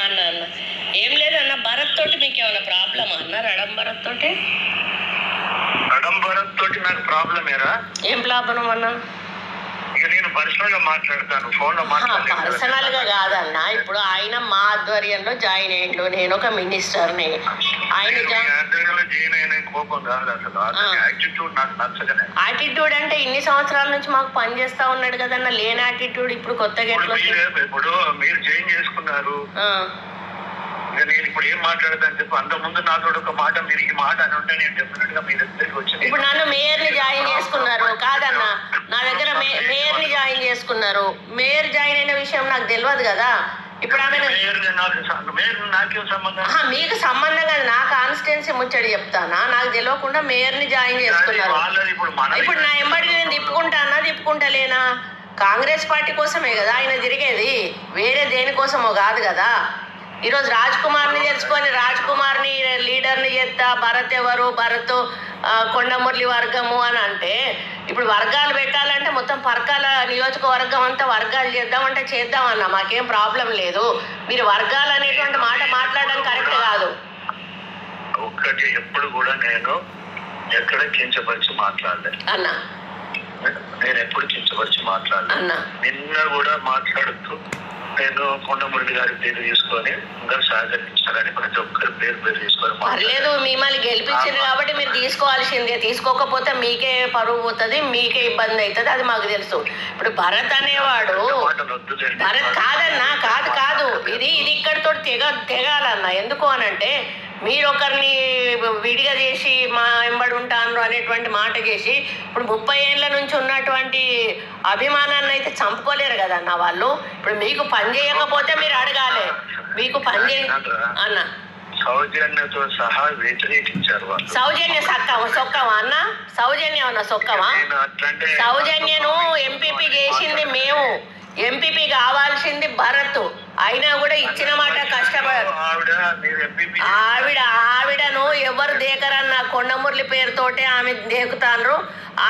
అన్న అన్న ఏం లేదన్న, భరత్ తోటి మీకు ఏమైనా ప్రాబ్లమ్ అన్న? రడం భరత్ తోటి నాకు ప్రాబ్లం ఏరా? ఏం ప్రాబ్లం అన్న? ఇక నేను పర్సనల్ గా మాట్లాడతాను, ఫోన్ లో పర్సనల్ గా కాదన్న. ఇప్పుడు ఆయన మా ఆధ్వర్యంలో జాయిన్ అయ్యిండు, నేను ఒక మినిస్టర్ని. ఆయన జాయిన్ అయిన కోపం కాదు అసలు, యాటిట్యూడ్ నాకు నచ్చగానే. యాటిట్యూడ్ అంటే ఇన్ని సంవత్సరాల నుంచి మాకు పని చేస్తా ఉన్నాడు కదన్న, లేని యాటిట్యూడ్ ఇప్పుడు కొత్తగా ఇప్పుడు మీరు జాయిన్ చేసుకున్నారు, నేను ఇప్పుడు ఏం మాట్లాడతాను చెప్పు. అంత ముందు నాతో ఒక మాట, మీరు ఈ మాట అని ఉంటే నేను డెఫినెట్ గా మీ దగ్గరికి వచ్చి. ఇప్పుడు నన్ను మేయర్ ని జాయిన్ చేసుకున్నారు కాదన్న, నా దగ్గర మేయర్ ని జాయిన్ చేసుకున్నారు. మేయర్ జాయిన్ అయిన విషయం నాకు తెలియదు కదా. ఇప్పుడు ఆమె మీకు సంబంధం కాదు, నా కాన్స్టిట్యున్సీ ముచ్చడి చెప్తానా, నాకు తెలియకుండా మేయర్ ని జాయిన్ చేసుకున్నారు. ఇప్పుడు నా ఎంబడి నేను తిప్పుకుంటానా తిప్పుకుంటలేనా? కాంగ్రెస్ పార్టీ కోసమే కదా ఆయన తిరిగేది, వేరే దేనికోసమో కాదు కదా. ఈరోజు రాజ్ కుమార్ని తెలుసుకొని రాజ్ కుమార్ని లీడర్ని చేస్తా, భరత్ ఎవరు, భరత్ కొండమురళి వర్గము అని అంటే, ఇప్పుడు వర్గాలు పెట్టాలంటే మొత్తం పరకాల నియోజకవర్గం అంతా వర్గాలు చేద్దామంటే చేద్దామన్నా, మాకేం ప్రాబ్లం లేదు. మీరు వర్గాలు అనేటువంటి మాట మాట్లాడడం కరెక్ట్ కాదు. ఒక్కటి ఎప్పుడు కూడా నేను ఎక్కడ కించపరిచి మాట్లాడలేదు అన్న, నేను ఎప్పుడు కించపరిచి మాట్లాడలేదు అన్న. నిన్న కూడా మాట్లాడుతూ నేను కొండమురళి గారి పేరు తీసుకొని అందరు సహకరించాలని ప్రతి ఒక్కరి పేరు తీసుకొని పర్లేదు. మిమ్మల్ని గెలిపించారు కాబట్టి మీరు తీసుకోవాల్సిందే, తీసుకోకపోతే మీకే పరువు పోతుంది, మీకే ఇబ్బంది అవుతుంది, అది మాకు తెలుసు. ఇప్పుడు భరత్ అనేవాడు, భరత్ కాదన్నా, కాదు కాదు, ఇది ఇక్కడితో తెగాలన్నా. ఎందుకు అనంటే మీరు ఒకరిని విడిగా చేసి మా వెంబడి ఉంటాను అనేటువంటి మాట చేసి ఇప్పుడు 30 ఏళ్ళ నుంచి ఉన్నటువంటి అభిమానాన్ని అయితే చంపుకోలేరు కదన్న వాళ్ళు. ఇప్పుడు మీకు పని చేయకపోతే మీరు అడగాలి, మీకు పని చేయ అన్న. సౌజన్యతో సహా వ్యతిరేకించారు వాళ్ళు. సౌజన్య సొక్కమా అన్న? సౌజన్యం అన్న సొక్కమా? సౌజన్యను ఎంపీపీ చేసింది మేము, ఎంపీపీ కావాల్సింది భరత్. అయినా కూడా ఇచ్చిన మాట కష్టపడదు. ఆవిడను ఎవరు దేకరన్న, కొండమురళి పేరుతోటే ఆమె దేకుతాండ్రు.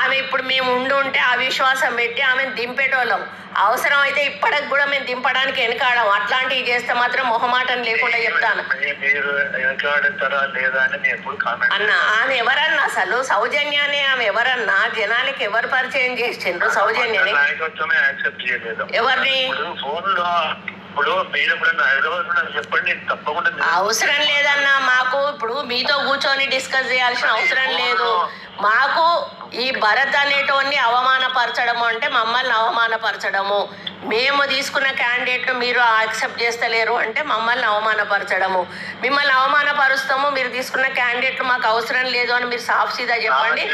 ఆమె ఇప్పుడు మేము ఉంటే అవిశ్వాసం పెట్టి ఆమెను దింపేటోళ్ళం. అవసరం అయితే ఇప్పటికి కూడా మేము దింపడానికి వెనకాడం. అట్లాంటివి చేస్తే మాత్రం మొహమాటం లేకుండా చెప్తాను అన్న. ఆమె ఎవరన్నా అసలు సౌజన్యాన్ని, ఆమె ఎవరన్నా జనానికి ఎవరు పరిచయం చేసిండ్రు సౌజన్యాన్ని? ఎవరిని? అవసరం లేదన్నా మాకు. ఇప్పుడు మీతో కూర్చొని డిస్కస్ చేయాల్సిన అవసరం లేదు మాకు. ఈ భరత్ అనేటోన్ని అవమానపరచడము అంటే మమ్మల్ని అవమానపరచడము. మేము తీసుకున్న క్యాండిడేట్ మీరు యాక్సెప్ట్ చేస్తలేరు అంటే మమ్మల్ని అవమానపరచడము. మిమ్మల్ని అవమానపరుస్తాము, మీరు తీసుకున్న క్యాండిడేట్లు మాకు అవసరం లేదు అని మీరు సాఫ్ సీదా చెప్పండి.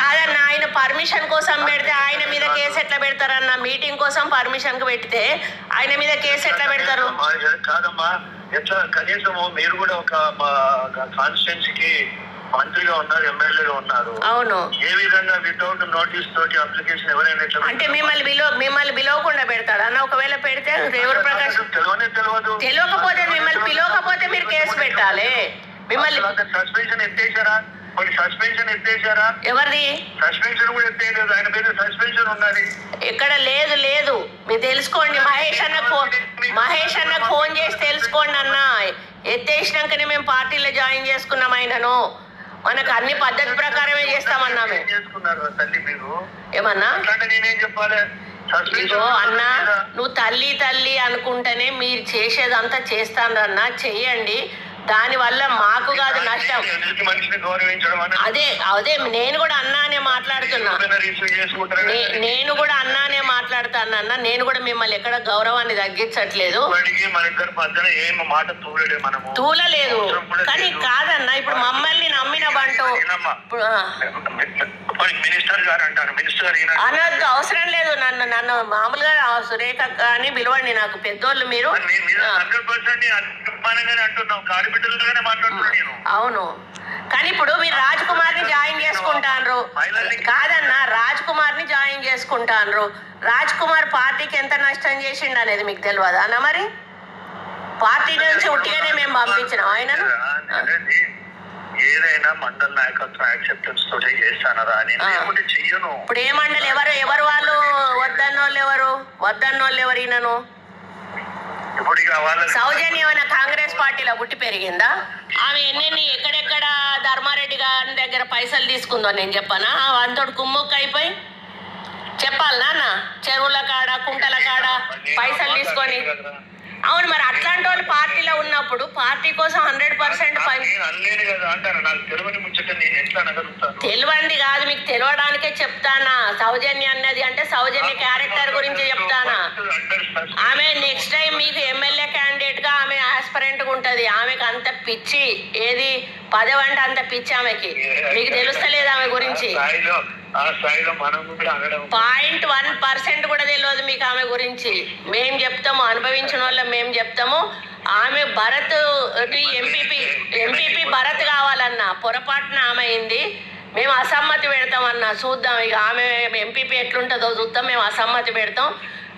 కాదన్న, ఆయన పర్మిషన్ కోసం పెడితే ఆయన మీద కేసు ఎట్లా పెడతారన్న? మీటింగ్ కోసం పర్మిషన్ కు పెడితే ఆయన మీద కేసు ఎట్లా పెడతారు? కాదమ్మా, ఎట్లా కనీసము మీరు కూడా ఒక కాన్స్టిట్యున్సీకి మంత్రిగా ఉన్నారు, ఎమ్మెల్యేగా ఉన్నారు. అవును. ఏ విధంగా వితౌట్ నోటీస్ తోటి అప్లికేషన్ ఎవరైనా అంటే మిమ్మల్ని పిలవకుండా పెడతాడు అన్న? ఒకవేళ పెడితే ఎవరు ప్రకాశం తెలియకపోతే మిమ్మల్ని పిలవకపోతే మీరు కేసు పెట్టాలి. మిమ్మల్ని సస్పెన్షన్ ఎత్తేసారా? సస్పెన్షన్ ఎత్తేసారా? ఎవరిది సస్పెన్షన్ కూడా ఎత్తేయలేదు, ఆయన పేరు సస్పెన్షన్ ఉన్నది. ఎక్కడ లేదు లేదు, మీరు తెలుసుకోండి. మహేష్ అన్నకు ఫోన్ చేసి తెలుసుకోండి అన్న. ఎత్తేసినాకనే మేము పార్టీలో జాయిన్ చేసుకున్నాం ఆయనను. మనకు అన్ని పద్ధతి ప్రకారమే చేస్తామన్నా. ఏమన్నా ఇగో అన్నా, నువ్వు తల్లి అనుకుంటేనే మీరు చేసేదంతా చేస్తానన్నా, చెయ్యండి. దానివల్ల మాకు కాదు నష్టం. అదే నేను కూడా అన్నానే మాట్లాడుతున్నా, మాట్లాడుతానన్నా. నేను కూడా మిమ్మల్ని ఎక్కడ గౌరవాన్ని తగ్గించట్లేదు, తూలలేదు. కానీ కాదన్నా, ఇప్పుడు మమ్మల్ని నమ్మిన బంటూ అనొద్దు, అవసరం లేదు. నన్ను మామూలుగా సురేఖ అని పిలవండి, నాకు పెద్దోళ్ళు మీరు. అవును, కానీ ఇప్పుడు మీరు రాజ్ కుమార్ ని జాయిన్ చేసుకుంటారు కాదన్నా, రాజ్ కుమార్ ని జాయిన్ చేసుకుంటారు. రాజ్ కుమార్ పార్టీకి ఎంత నష్టం చేసిండు అనేది మీకు తెలియదా అన్న? మరి పార్టీ నుంచి ఉట్టిగానే మేము పంపించినాం ఆయనను. ఏదైనా మండల నాయకత్వం యాక్సెప్టెన్స్ తోటే చేస్తానరా అని చెయ్యను. ఇప్పుడు ఏ మండలి ఎవరు వాళ్ళు వద్దన్నోళ్ళు ఎవరు ఈయనను? ఇప్పుడు ఇక వాళ్ళ సౌజన్య ఏమైనా కాంగ్రెస్ పార్టీలో పుట్టి పెరిగిందా? ఆమె ఎన్నెన్ని ఎక్కడెక్కడ ధర్మారెడ్డి గారి దగ్గర పైసలు తీసుకుందో నేను చెప్పానా? అంతటి కుమ్మొక్క అయిపోయి చెప్పాలి నాన్న, చెరువుల కాడ కుంటల కాడ పైసలు తీసుకొని. అవును, మరి అట్లాంటి వాళ్ళు పార్టీలో ఉన్నప్పుడు పార్టీ కోసం 100% తెలివంది కాదు, మీకు తెలియడానికే చెప్తానా. సౌజన్య అన్నది అంటే సౌజన్య క్యారెక్టర్ గురించి చెప్తానా. ఆమె నెక్స్ట్ టైం మీకు ఎమ్మెల్యే క్యాండిడేట్ గా ఆమె ఆస్పరెంట్ గా ఉంటది. ఆమెకు అంత పిచ్చి, ఏది పదవి అంటే అంత పిచ్చి ఆమెకి, మీకు తెలుస్తలేదు ఆమె గురించి. 0.1% కూడా తెలియదు మీకు ఆమె గురించి. మేము చెప్తాము, అనుభవించిన వాళ్ళం మేము చెప్తాము. ఆమె భరత్ ఎంపీపీ భరత్ కావాలన్నా పొరపాటున ఆమె అయింది. మేము అసమ్మతి పెడతామన్నా, చూద్దాం ఇక ఆమె ఎంపీపీ ఎట్లుంటుందో చూద్దాం. మేము అసమ్మతి పెడతాం.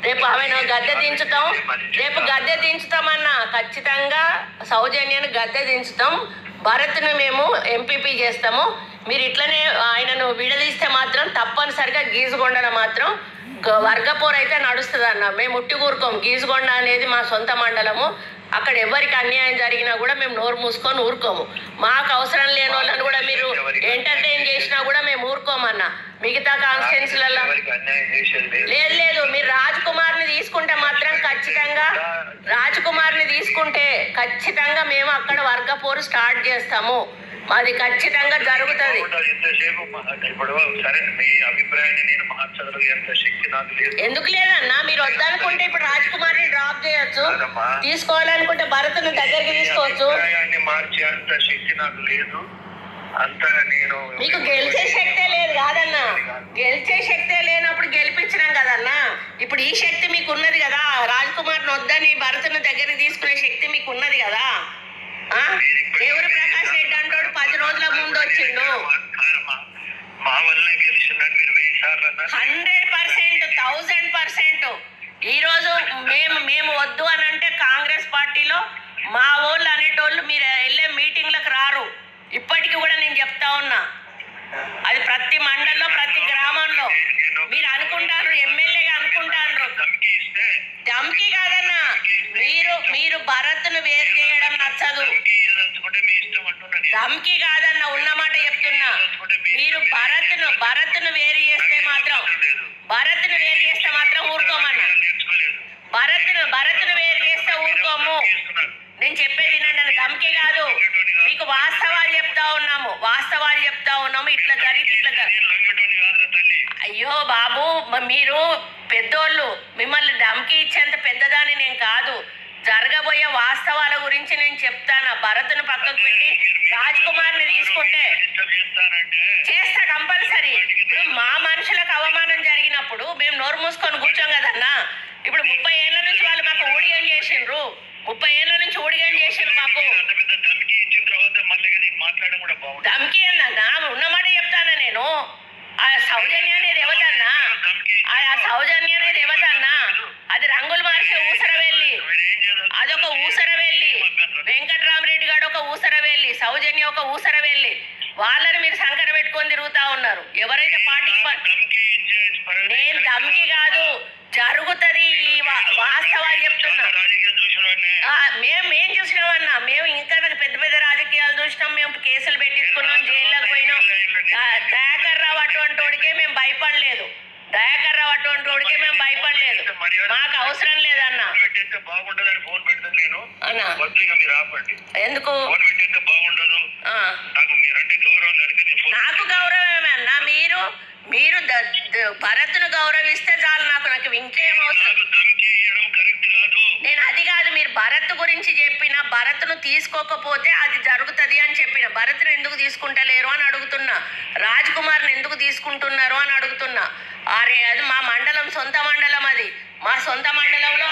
రేపు ఆమెను గద్దె దించుతాం. రేపు గద్దె దించుతామన్నా ఖచ్చితంగా సౌజన్యాన్ని గద్దె దించుతాం. భరత్ను మేము ఎంపీపీ చేస్తాము. మీరు ఇట్లనే ఆయనను విడదీస్తే మాత్రం తప్పనిసరిగా గీజుగొండలో మాత్రం వర్గపోరు అయితే నడుస్తుంది అన్న. మేము ఉట్టి ఊరుకోము. గీజుగొండ అనేది మా సొంత మండలము. అక్కడ ఎవరికి అన్యాయం జరిగినా కూడా మేము నోరు మూసుకొని ఊరుకోము. మాకు అవసరం లేని వాళ్ళని కూడా మీరు ఎంటర్టైన్ చేసినా కూడా మేము ఊరుకోమన్నా. మిగతా కాన్స్టిట్యున్సీలలో లేదు, మీరు రాజ్ కుమార్ని తీసుకుంటే మాత్రం ఖచ్చితంగా ఖచ్చితంగా మేము అక్కడ వర్గపోరు స్టార్ట్ చేస్తాము. అది ఖచ్చితంగా జరుగుతుంది. ఎందుకు లేదన్నా, మీరు వద్దనుకుంటే ఇప్పుడు రాజ్ కుమార్ ని డ్రాప్ చేయొచ్చు, తీసుకోవాలనుకుంటే భరత్ను దగ్గరికి తీసుకోవచ్చు. మీకు గెలిచే శక్తే లేదు కాదన్నా. గెలిచే శక్తే లేనప్పుడు గెలిపించినాం కదన్నా. ఇప్పుడు ఈ శక్తి మీకు ఉన్నది కదా. రాజ్ కుమార్ వద్దని భరత్ను దగ్గరికి తీసుకునే శక్తి మీకు ఉన్నది కదా. దేవుడు ప్రకాష్ రెడ్డి అంటోడు 10 రోజుల ముందు వచ్చిండు. 100%, 1000%. ఈ రోజు మేము వద్దు అని అంటే కాంగ్రెస్ పార్టీలో మా వాళ్ళు అనేటోళ్ళు మీరు వెళ్ళే మీటింగ్లకు రారు. ఇప్పటికీ కూడా నేను చెప్తా ఉన్నా. అది ప్రతి మండలంలో ప్రతి గ్రామంలో మీరు అనుకుంటారు, ఎమ్మెల్యేగా అనుకుంటారు. ధమ్కి కాదన్నా, మీరు భరత్ను వేరు చేయడం నచ్చదు. ధమ్కి కాదన్నా, ఉన్నమాట చెప్తున్నా. మీరు భరత్ను వేరు చేస్తే మాత్రం ఊరుకోమన్నా. భరత్ను వేరు చేస్తే ఊరుకోము. నేను చెప్పేది వినండి, ధమ్కి కాదు. మీకు వాస్తవాలు చెప్తా ఉన్నాము. ఇట్లా జరిగితే అయ్యో బాబు, మీరు పెద్దోళ్ళు, మిమ్మల్ని ధమ్కి ఇచ్చేంత పెద్దదాన్ని నేను కాదు. జరగబోయే వాస్తవాల గురించి నేను చెప్తాను. భరత్ను పక్కకు పెట్టి రాజ్ కుమార్ని తీసుకుంటే చేస్తా కంపల్సరీ. ఇప్పుడు మా మనుషులకు అవమానం జరిగినప్పుడు మేము నోరు మూసుకొని కూర్చోం కదన్నా. ఇప్పుడు 30 ఏళ్ల నుంచి వాళ్ళు మాకు ఊడిగం చేసిండ్రు. 30 ఏళ్ల నుంచి ఊడిగం చేసిండ్రు మాకు. ధమ్కి అన్నా, ఉన్నమాట చెప్తానా నేను. ఆ సౌజన్య అనేది ఎవతన్నా, అది రంగులు మార్చే ఊసరవెల్లి. అదొక ఊసరవెల్లి. వెంకట్రామరెడ్డి గారు ఒక ఊసరవెల్లి, సౌజన్య ఒక ఊసరవెల్లి. వాళ్ళని మీరు సంకర పెట్టుకొని తిరుగుతా ఉన్నారు. ఎవరైతే పార్టీకి నేను ధమ్కి కాదు, జరుగుతుంది. వాస్తవాలు చెప్తున్నా. మేమేం చూసినామన్నా, మేము ఇంకా పెద్ద పెద్ద రాజకీయాలు చూసినాం. మేము కేసులు పెట్టించుకున్నాం, జైల్లోకి పోయినాం. దయాకర్ రావు అటువంటికే మేము భయపడలేదు. మాకు అవసరం లేదన్నా. ఎందుకు నాకు గౌరవమే అన్నా. మీరు భరత్ను గౌరవిస్తే చాలు. నాకు ఇంకేం అవసరం. నేను అది కాదు, మీరు భరత్ గురించి చెప్పిన, భరత్ను తీసుకోకపోతే అది జరుగుతుంది అని చెప్పిన. భరత్ను ఎందుకు తీసుకుంటలేరు అని అడుగుతున్నా. రాజ్ కుమార్ని ఎందుకు తీసుకుంటున్నారు అని అడుగుతున్నా. అరే, అది మా మండలం, సొంత మండలం. అది మా సొంత మండలంలో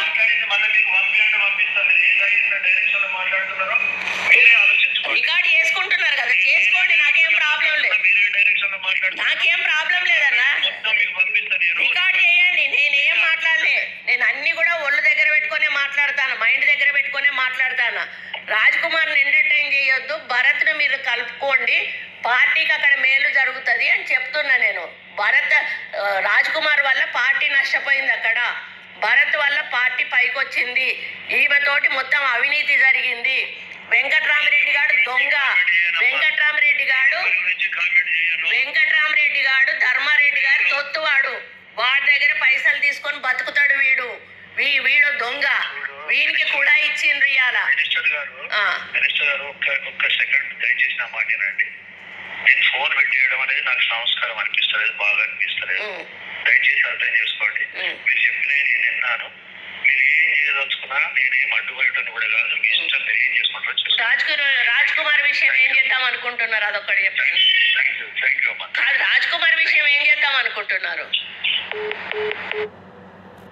రికార్డ్ చేసుకుంటున్నారు కదా, చేసుకోండి. నాకేం ప్రాబ్లం లేదన్నా. రికార్డ్ చేయండి. నేనేం మాట్లాడలే. నేను అన్ని కూడా ఒళ్ళు దగ్గర పెట్టుకునే మాట్లాడతాను, మైండ్ దగ్గర పెట్టుకునే మాట్లాడతాను. రాజ్ కుమార్ని ఎంటర్టైన్ చేయొద్దు. భరత్ను మీరు కలుపుకోండి. పార్టీకి అక్కడ మేలు జరుగుతుంది అని చెప్తున్నా నేను. రాజ్ కుమార్ వల్ల పార్టీ నష్టపోయింది. అక్కడ భరత్ వల్ల పార్టీ పైకొచ్చింది, ఈమెతోటి మొత్తం అవినీతి జరిగింది, వెంకట్రామరెడ్డి గారు దొంగ, వెంకట్రామరెడ్డి గారు ధర్మారెడ్డి గారు తొత్తువాడు, వాడి దగ్గర పైసలు తీసుకొని బతుకుతాడు వీడు దొంగ, వీనికి కూడా ఇచ్చిండ్రు ఇవాళ. మినిస్టర్ గారు ఒక్క సెకండ్ దయచేసి నా మాట్లాడండి. నేను ఫోన్ పెట్టేయడం అనేది నాకు సంస్కారం అనిపిస్తలేదు, బాగా అనిపిస్తలేదు. దయచేసి అర్థం చేసుకోండి. మీరు చెప్పిన నేను విన్నాను. మీరు ఏం చేయదలుచుకున్నా నేనేం అడ్డుపడటం కూడా కాదు, మీ ఇష్టం మీరు ఏం చేసుకుంటారో. రాజ్ కుమార్ విషయం ఏం చేద్దాం అనుకుంటున్నారు అదొక్కటి చెప్పండి. థ్యాంక్ యూ అమ్మా. రాజ్ కుమార్ విషయం ఏం చేద్దాం అనుకుంటున్నారు?